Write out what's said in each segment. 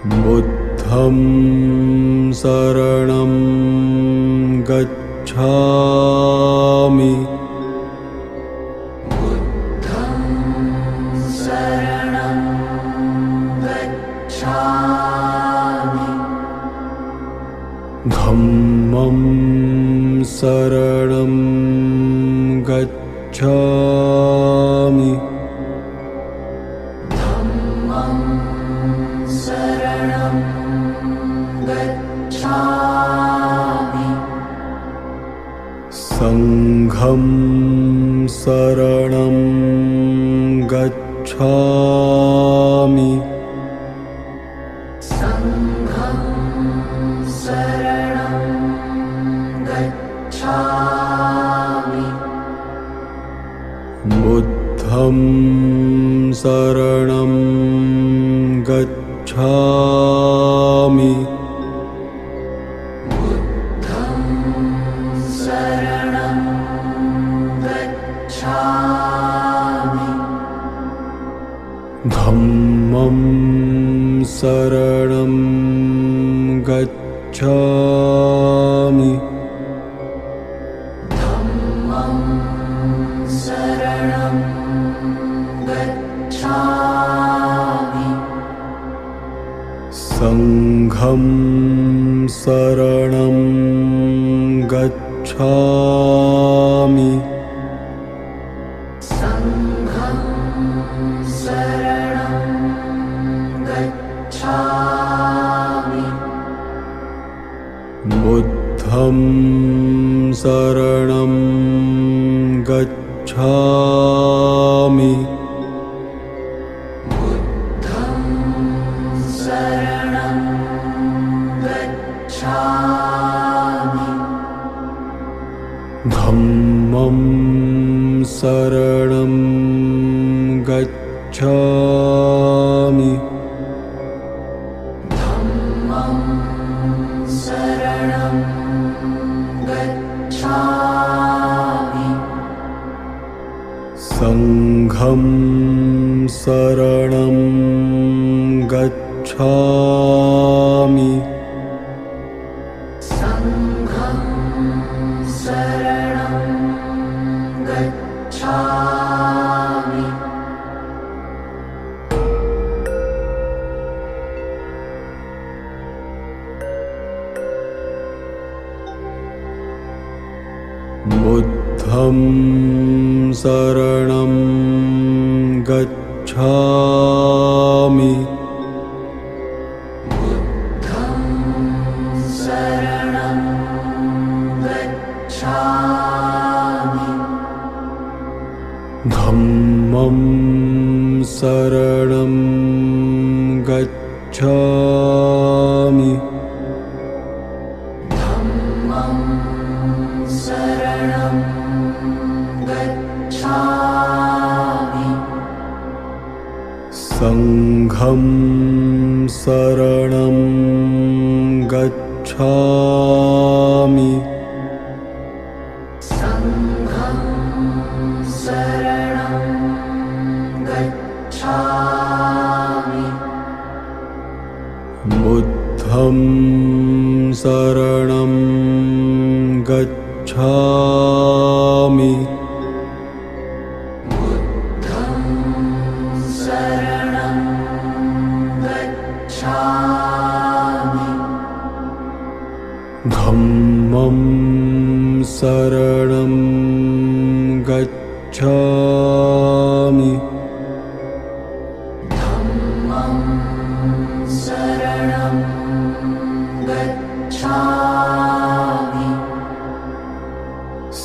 बुद्धं शरणं गच्छामि। बुद्धं शरणं गच्छामि। धम्मं शरणं गच्छामि। धम्मं शरणं गच्छामि। संघं शरणं गच्छामि। संघं शरणं गच्छामि। बुद्धं शरणं गच्छामि। बुद्धं शरणं गच्छामि। धम्मं शरणं गच्छामि। धम्मं शरणं गच्छामि। संघं शरणं गच्छामि। संघं शरणं गच्छामि। बुद्धं शरणं गच्छामि। बुद्धं शरणं गच्छामि। धम्मं शरणं गच्छामि। धम्मं शरणं गच्छामि। संघं शरणं गच्छामि। संघं शरणं गच्छामि। बुद्धं शरणं गच्छामि। बुद्धं शरणं गच्छामि। धम्मं शरणं गच्छामि। धम्मं शरणं गच्छामि। संघं शरणं गच्छामि। संघं शरणं गच्छामि। बुद्धं शरणं गच्छामि। बुद्धं शरणं गच्छामि। धम्मं शरणं गच्छामि। धम्मं शरणं गच्छामि।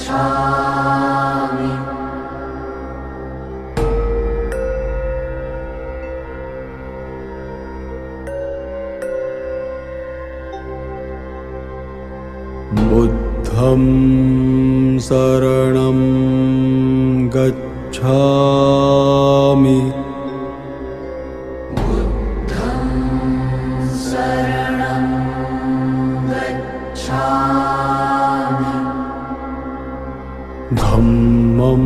गच्छामि बुद्धं शरणं गच्छामि शरणं गच्छामि धम्मं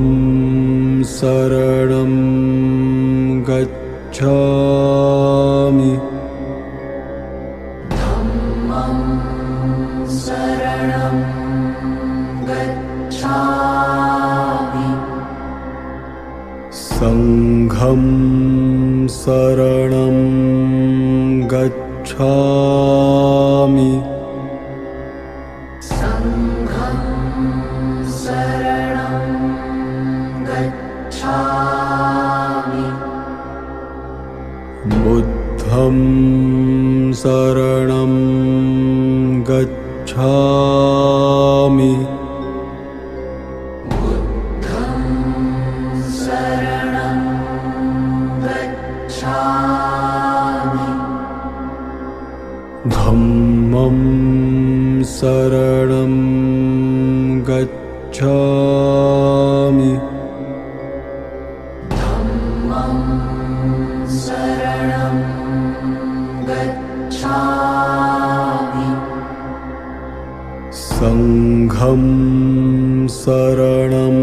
शरणं गच्छामि धम्मं शरणं गच्छामि संघं शरणं गच्छामि संघं शरणं शरणं गच्छामि शरणं गच्छामि धम्मं शरणं गच्छामि धम्मं शरणं गच्छामि संघं शरणं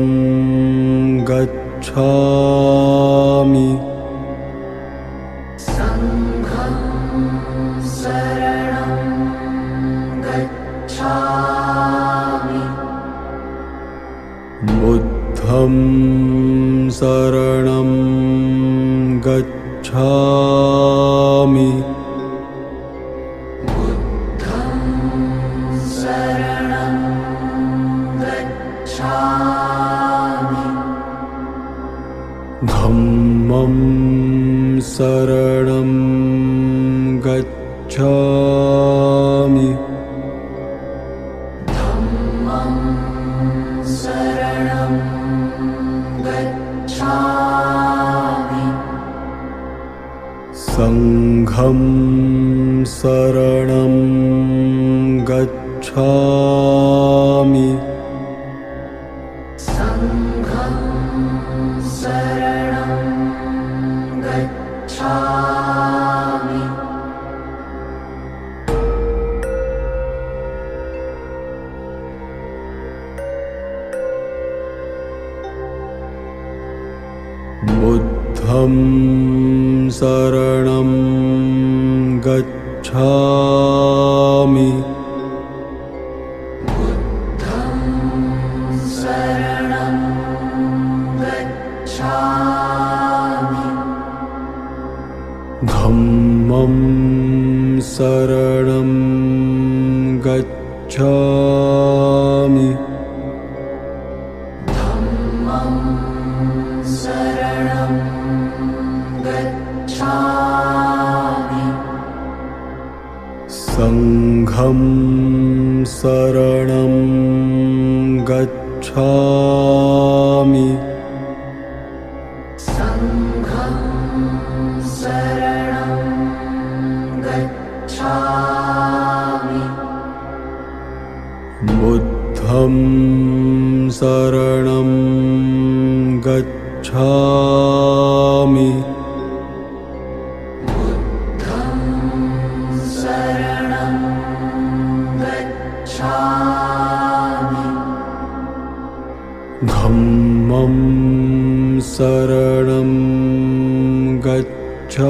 गच्छामि संघं शरणं गच्छामि बुद्धं शरणं गच्छामि बुद्धं शरणं गच्छामि धम्मं शरणं गच्छामि धम्मं शरणं गच्छामि संघं शरणं गच्छामि संघं शरणं गच्छामि बुद्धं शरणं गच्छामि बुद्धं शरणं गच्छामि धम्मं शरणं गच्छामि धम्मं शरणं गच्छामि संघं शरणं गच्छामि संघं शरणं गच्छामि बुद्धं शरणं गच्छामि बुद्धं शरणं गच्छामि धम्मं शरणं गच्छामि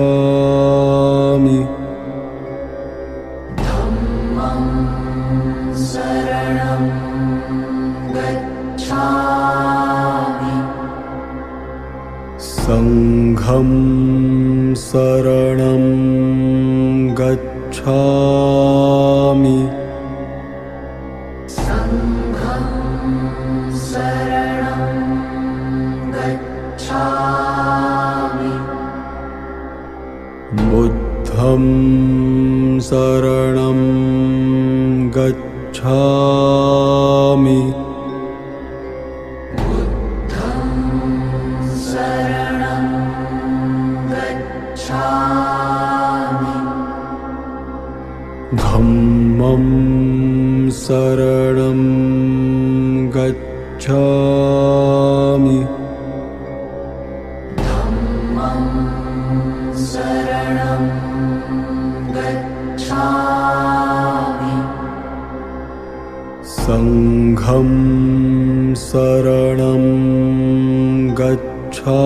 धम्मं शरणं गच्छामि संघं शरणं गच्छामि संघं शरणं गच्छामि बुद्धं शरणं गच्छामि बुद्धं शरणं गच्छामि धम्मं शरणं गच्छामि धम्मं शरणं गच्छामि संघं शरणं गच्छामि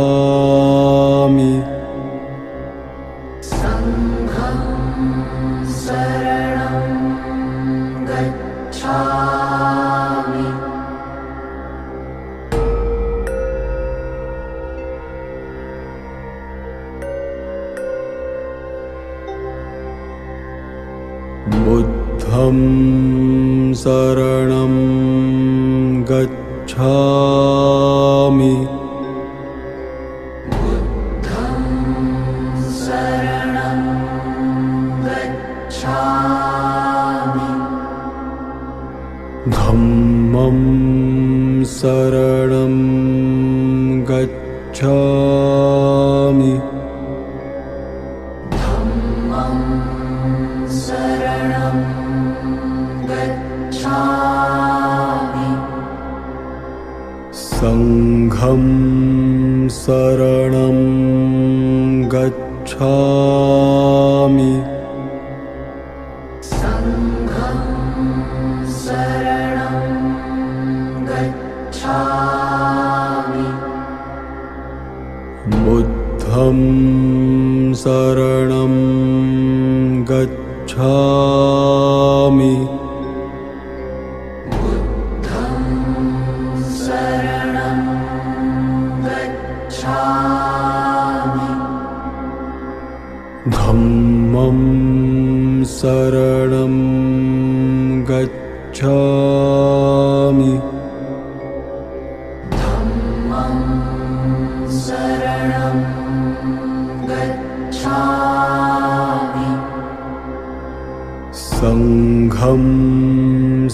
संघं शरणं गच्छामि बुद्धं शरणं गच्छामि बुद्धं शरणं गच्छामि धम्मं शरणं गच्छामि धम्मं शरणं गच्छामि संघं शरणं गच्छामि संघं शरणं गच्छामि बुद्धं शरणं गच्छामि बुद्धं शरणं गच्छामि धम्मं शरणं गच्छामि धम्मं शरणं गच्छामि संघं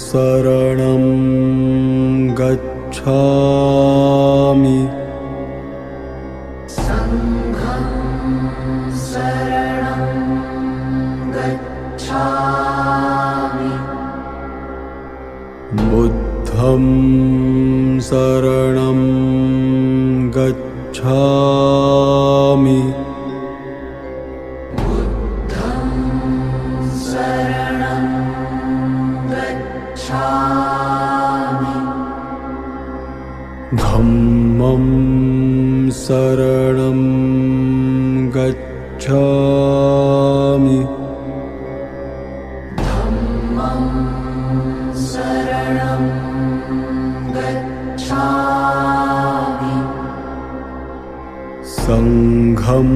शरणं गच्छामि संघं शरणं गच्छामि बुद्धं शरणं गच्छामि बुद्धं शरणं गच्छामि धम्मं शरणं गच्छामि धम्मं शरणं गच्छामि संघं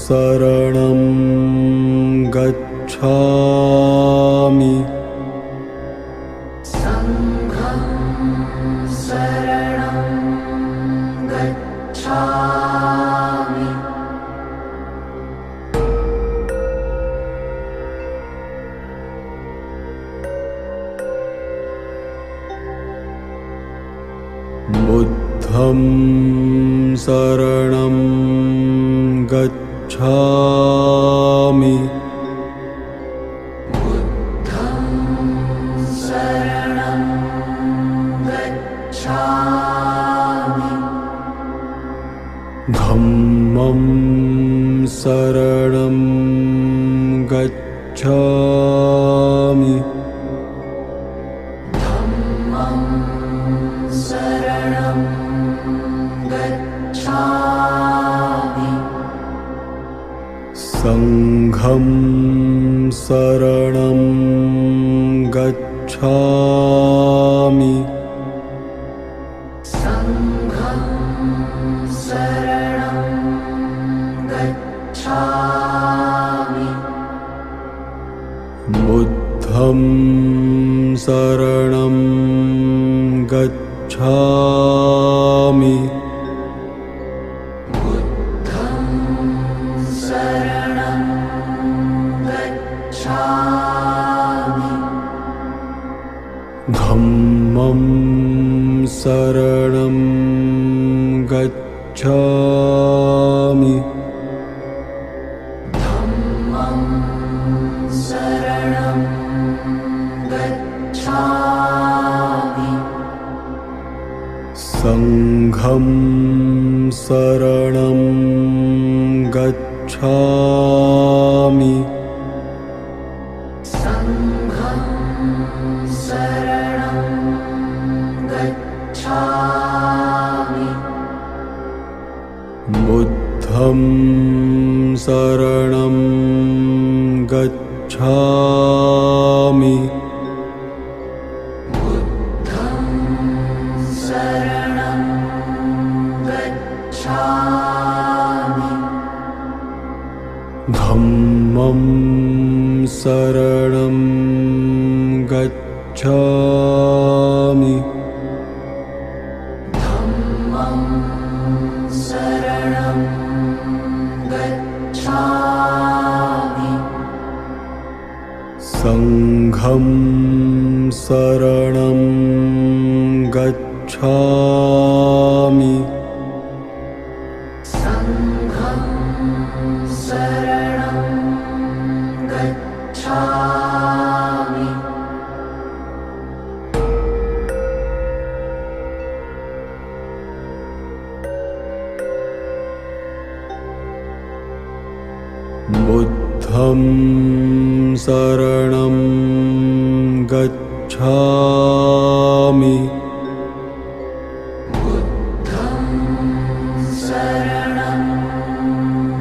शरणं गच्छामि संघं शरणं गच्छामि बुद्धं शरणं गच्छामि बुद्धं शरणं गच्छामि धम्मं शरणं गच्छामि धम्मं शरणं गच्छामि संघं शरणं गच्छामि संघं शरणं गच्छामि बुद्धं शरणं गच्छामि बुद्धं शरणं गच्छामि धम्मं शरणं गच्छामि धम्मं शरणं गच्छामि संघं शरणं गच्छामि संघं शरणं गच्छामि बुद्धं शरणं गच्छामि बुद्धं शरणं गच्छामि धम्मं शरणं गच्छामि धम्मं शरणं गच्छामि संघं शरणं गच्छामि संघं शरणं गच्छामि बुद्धं शरणं गच्छामि बुद्धं शरणं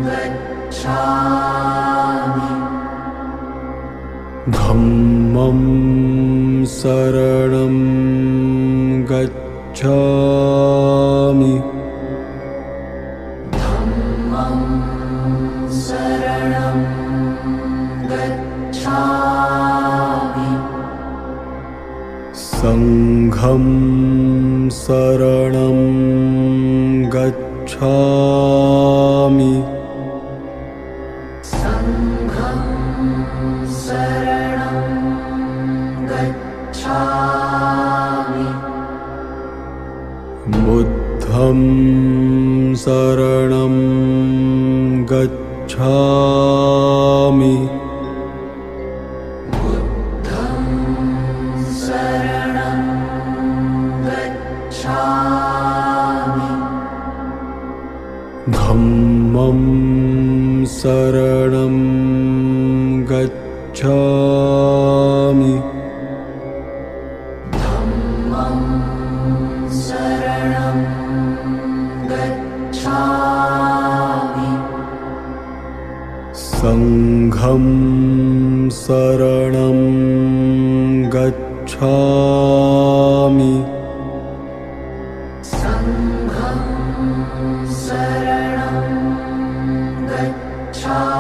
गच्छामि धम्मं शरणं गच्छामि धम्मं शरणं गच्छामि संघं शरणं गच्छामि संघं शरणं गच्छामि बुद्धं शरणं गच्छामि बुद्धं शरणं गच्छामि धम्मं शरणं गच्छामि धम्मं शरणं गच्छामि संघं शरणं गच्छामि संघं शरणं गच्छामि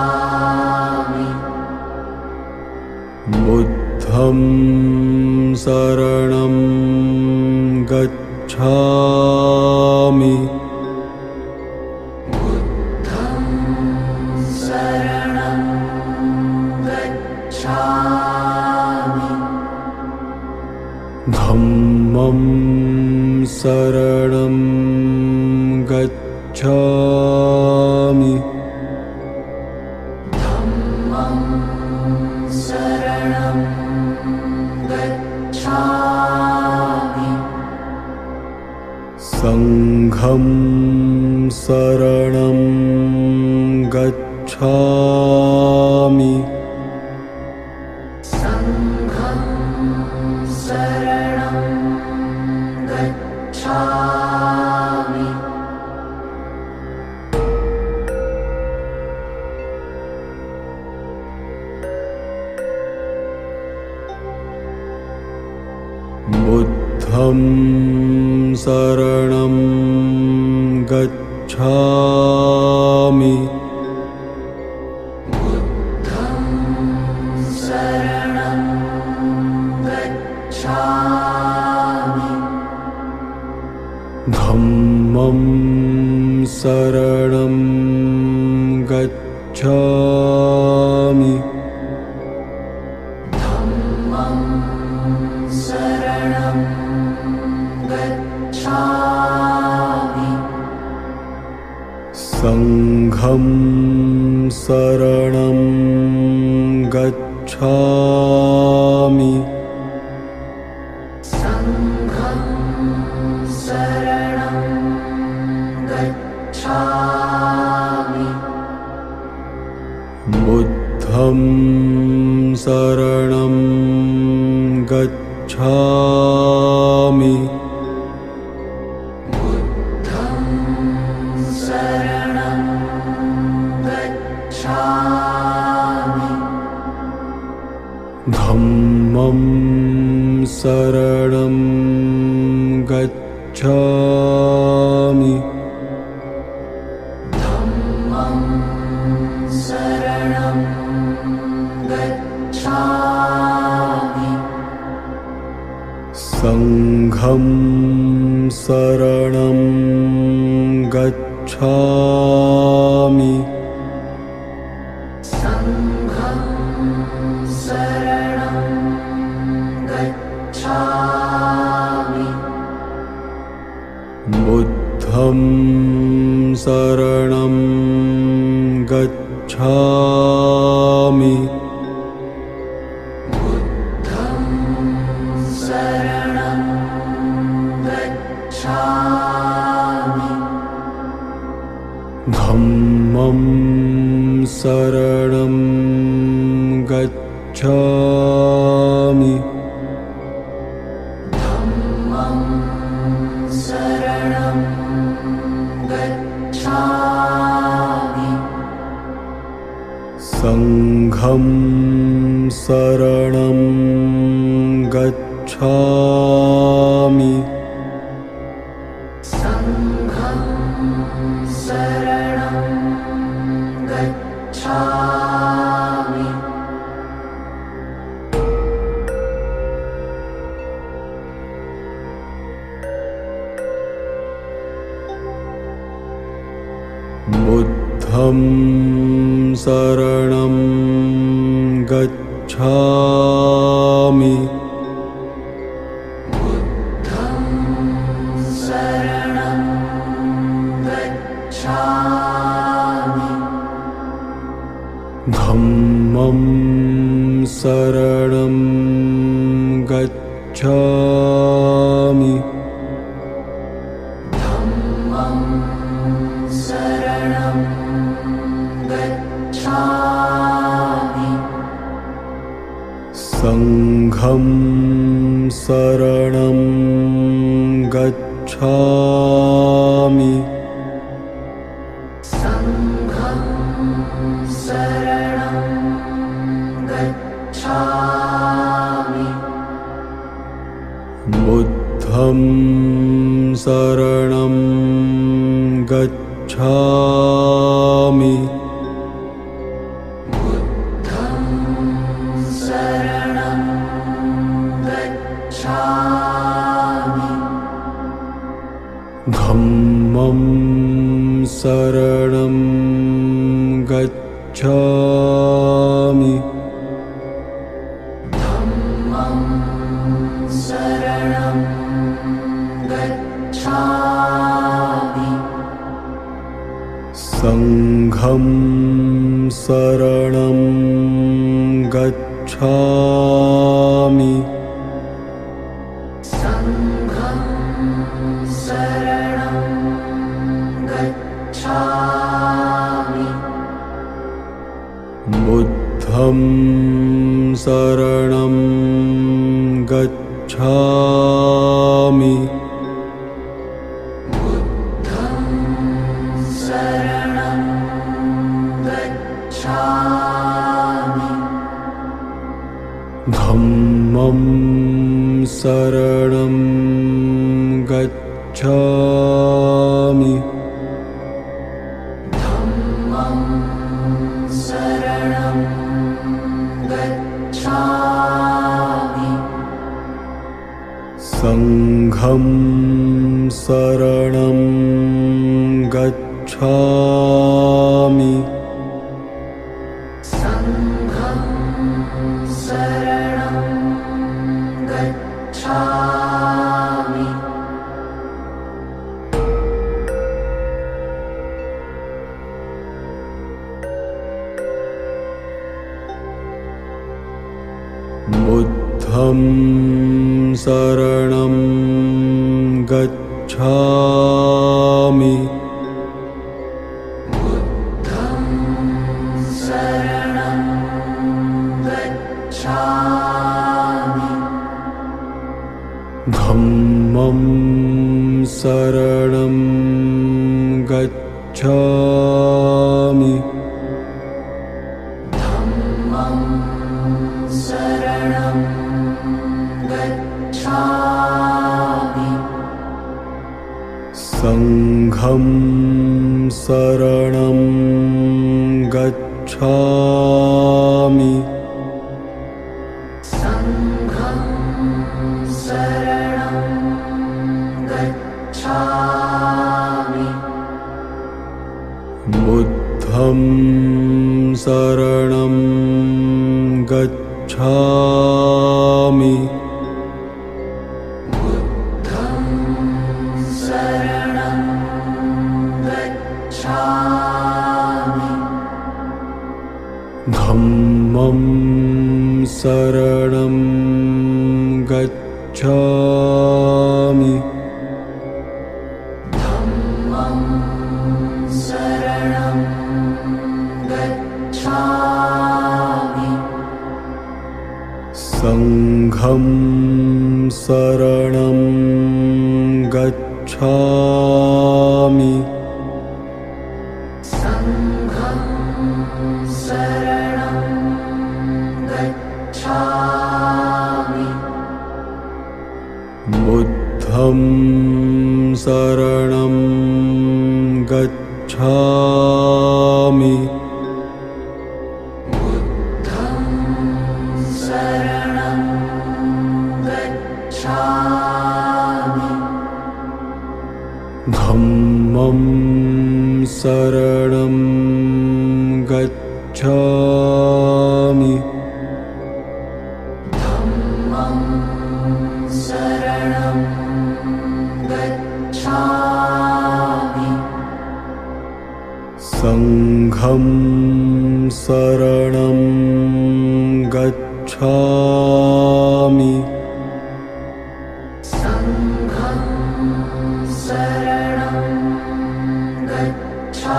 बुद्धं शरणं गच्छामि बुद्धं शरणं गच्छामि धम्मं शरणं गच्छामि धम्मं शरणं गच्छामि संघं शरणं गच्छामि संघं शरणं गच्छामि बुद्धं शरणं गच्छामि बुद्धं शरणं गच्छामि धम्मं शरणं गच्छामि धम्मं शरणं गच्छामि संघं शरणं गच्छामि संघं शरणं गच्छामि बुद्धं शरणं गच्छामि बुद्धं शरणं गच्छामि धम्मं शरणं गच्छामि धम्मं शरणं गच्छामि संघं शरणं गच्छामि संघं शरणं गच्छामि बुद्धं शरणं गच्छामि शरणं गच्छामि धम्मं शरणं गच्छामि धम्मं शरणं गच्छामि संघं शरणं गच्छामि संघं शरणं गच्छामि बुद्धं शरणं गच्छामि बुद्धं शरणं गच्छामि धम्मं शरणं गच्छामि धम्मं शरणं गच्छामि संघं शरणं गच्छामि संघं शरणं गच्छामि बुद्धं शरणं गच्छामि बुद्धं शरणं गच्छामि धम्मं शरणं गच्छामि धम्मं शरणं गच्छामि संघं शरणं गच्छामि संघं शरणं गच्छामि बुद्धं शरणं गच्छामि बुद्धं शरणं गच्छामि धम्मं शरणं गच्छामि धम्मं शरणं गच्छामि संघं शरणं गच्छामि संघं शरणं गच्छामि बुद्धं शरणं गच्छामि बुद्धं शरणं गच्छामि धम्मं शरणं गच्छामि धम्मं शरणं गच्छामि संघं शरणं गच्छामि संघं शरणं गच्छामि बुद्धं शरणं गच्छामि बुद्धं शरणं धम्मं शरणं गच्छामि संघं शरणं गच्छामि संघं शरणं गच्छामि बुद्धं शरणं गच्छामि बुद्धं शरणं गच्छामि धम्मं शरणं गच्छामि धम्मं शरणं गच्छामि संघं शरणं गच्छामि संघं शरणं गच्छामि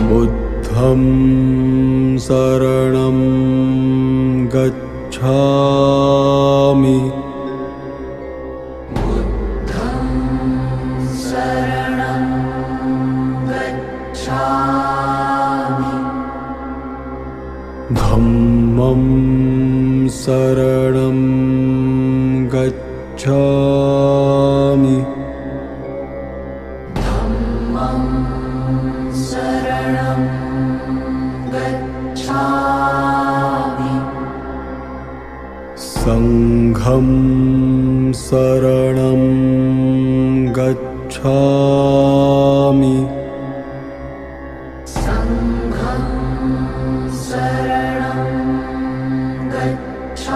बुद्धं शरणं गच्छामि बुद्धं शरणं गच्छामि धम्मं शरणं गच्छामि धम्मं शरणं गच्छामि संघं शरणं गच्छामि संघं शरणं गच्छामि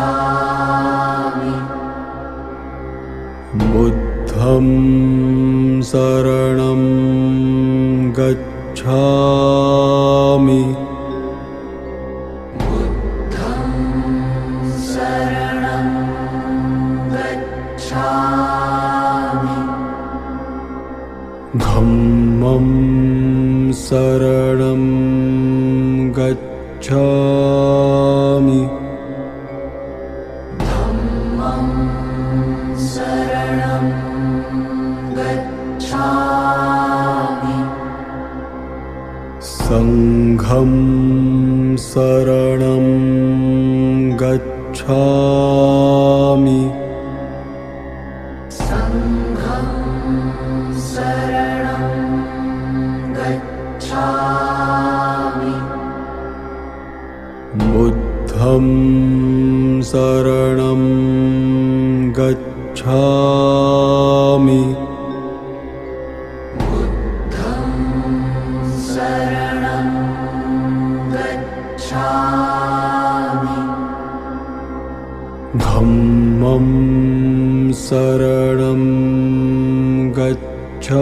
बुद्धं शरणं गच्छामि बुद्धं शरणं गच्छामि धम्मं शरणं गच्छामि धम्मं शरणं गच्छामि संघं शरणं गच्छामि संघं शरणं गच्छामि संघं शरणं गच्छामि धम्मं शरणं गच्छामि संघं शरणं गच्छामि संघं शरणं गच्छामि संघं शरणं गच्छामि संघं शरणं गच्छामि संघं शरणं गच्छामि संघं शरणं गच्छामि संघं शरणं गच्छामि बुद्धं शरणं गच्छामि बुद्धं शरणं गच्छामि धम्मं शरणं गच्छामि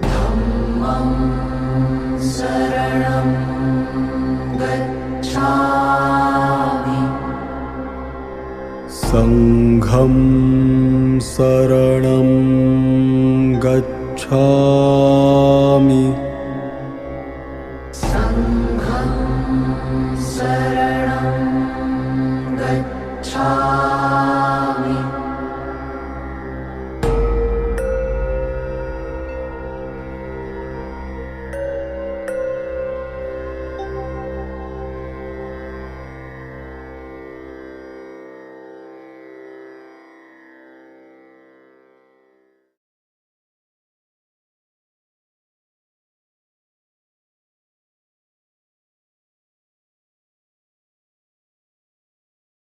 धम्मं शरणं गच्छामि संघं शरणं गच्छामि